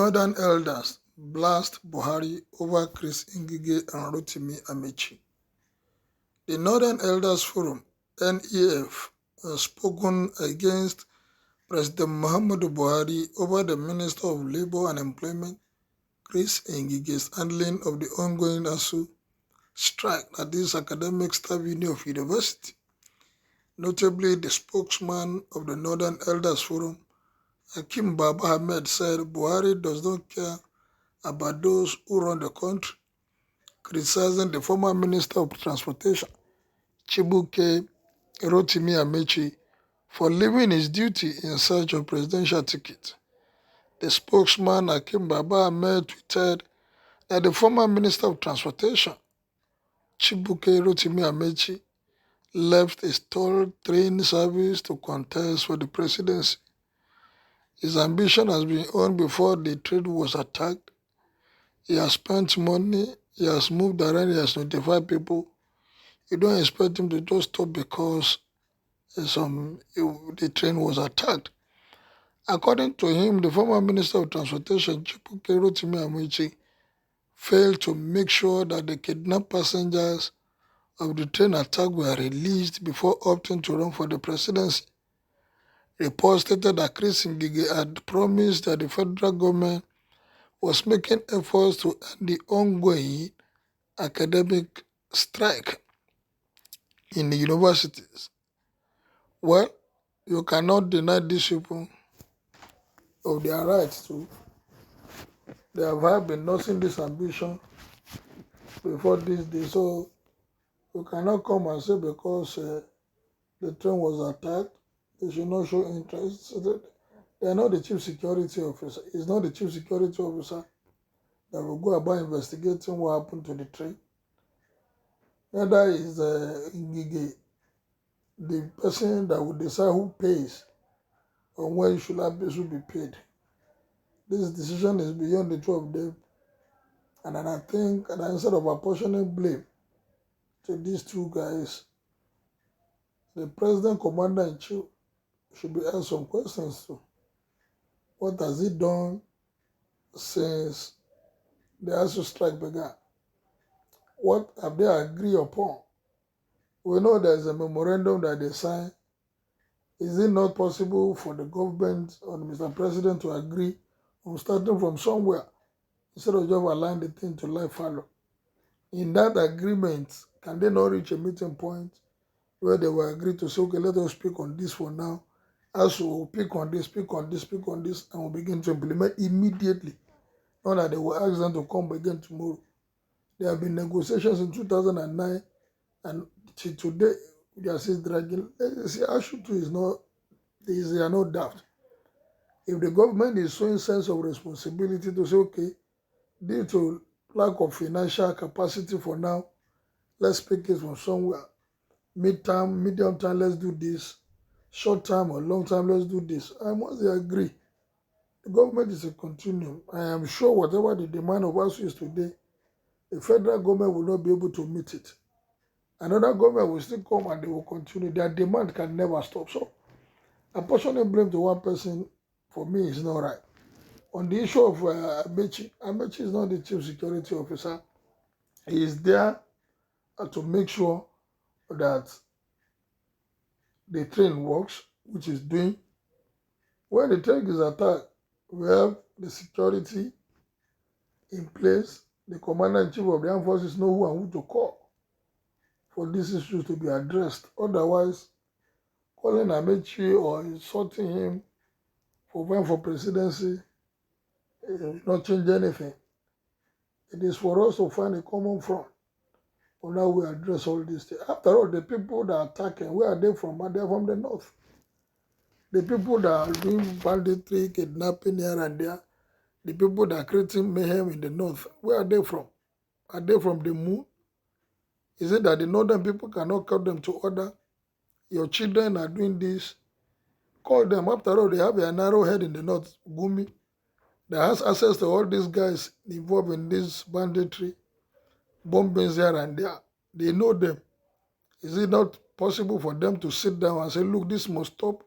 Northern elders blast Búhàárì over Chris Ngige and Rotimi Amechi. The Northern Elders Forum (NEF) has spoken against President Muhammadu Búhàárì over the Minister of Labour and Employment, Chris Ngige's handling of the ongoing Asuu strike at this academic staff union of university. Notably, the spokesman of the Northern Elders Forum, Hakim Baba Ahmed, said Búhàárì does not care about those who run the country, criticizing the former Minister of Transportation, Chibuike Rotimi Amechi, for leaving his duty in search of presidential ticket. The spokesman, Hakim Baba Ahmed, tweeted that the former Minister of Transportation, Chibuike Rotimi Amechi, left a stalled train service to contest for the presidency. His ambition has been on before the train was attacked. He has spent money, he has moved around, he has notified people. You don't expect him to just stop because the train was attacked. According to him, the former Minister of Transportation, Chibuike Rotimi Amechi, failed to make sure that the kidnapped passengers of the train attack were released before opting to run for the presidency. Reports stated that Chris Ngige had promised that the federal government was making efforts to end the ongoing academic strike in the universities. Well, you cannot deny these people of their rights to. They have been nursing this ambition before this day, so you cannot come and say because the train was attacked, they should not show interest. So they are not the chief security officer. It's not the chief security officer that will go about investigating what happened to the train. Neither is Ngige the person that will decide who pays or when should be paid. This decision is beyond the two of them. And then I think that instead of apportioning blame to these two guys, the President Commander-in-Chief should be asked some questions too. What has he done since the Asuu strike began? What have they agreed upon? We know there's a memorandum that they signed. Is it not possible for the government or Mr. President to agree on starting from somewhere instead of just allowing the thing to let follow? In that agreement, can they not reach a meeting point where they will agree to say, okay, let us speak on this for now. Asuu will pick on this, speak on this, speak on this, and we'll begin to implement immediately. Not that they will ask them to come again tomorrow. There have been negotiations in 2009, and till today, they are still dragging. See, Asuu too is no doubt. If the government is showing sense of responsibility to say, okay, due to lack of financial capacity for now, let's pick it from somewhere. Mid-term, medium term, let's do this. Short term or long term, let's do this. And once they agree, the government is a continuum. I am sure whatever the demand of Asuu is today, the federal government will not be able to meet it. Another government will still come and they will continue. Their demand can never stop. So, apportioning blame to one person, for me, is not right. On the issue of Amechi is not the chief security officer. He is there to make sure that the train works, which is doing. When the train is attacked, we have the security in place. The commander-in-chief of the armed forces know who and who to call for these issues to be addressed. Otherwise, calling Amechi or insulting him for vying for presidency will not change anything. It is for us to find a common front on how we address all these things. After all, the people that are attacking, where are they from? Are they from the north? The people that are doing banditry, kidnapping here and there, the people that are creating mayhem in the north, where are they from? Are they from the moon? Is it that the northern people cannot call them to order? Your children are doing this. Call them. After all, they have a narrow head in the north, Gumi, that has access to all these guys involved in this banditry, bombings here and there. They know them. Is it not possible for them to sit down and say, look, this must stop?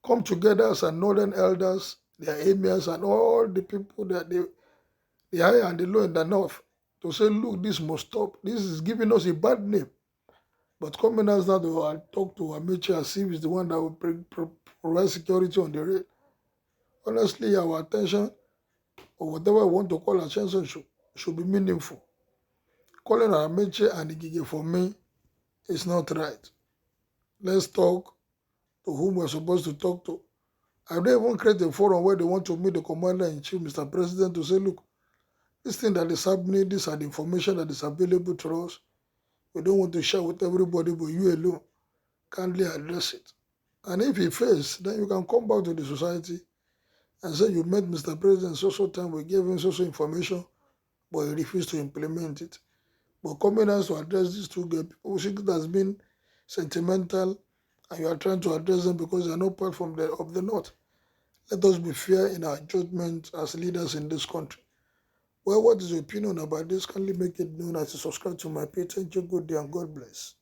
Come together as a northern elders, their emirs and all the people that the high and the low in the north to say, look, this must stop. This is giving us a bad name. But coming out now to talk to Amici as if he's the one that will provide security on the rail. Honestly, our attention or whatever we want to call attention should be meaningful. Calling Amici and Igige for me is not right. Let's talk to whom we're supposed to talk to. I don't even create a forum where they want to meet the commander-in-chief, Mr. President, to say, look, this thing that is happening, these are the information that is available to us. We don't want to share with everybody, but you alone kindly address it. And if he fails, then you can come back to the society and say you met Mr. President so time, we gave him so information, but he refused to implement it. But coming out to address these two people think it has been sentimental, and you are trying to address them because they are not part of the North. Let us be fair in our judgment as leaders in this country. Well, what is your opinion about this? Kindly make it known as you subscribe to my page. Thank you, good day, and God bless.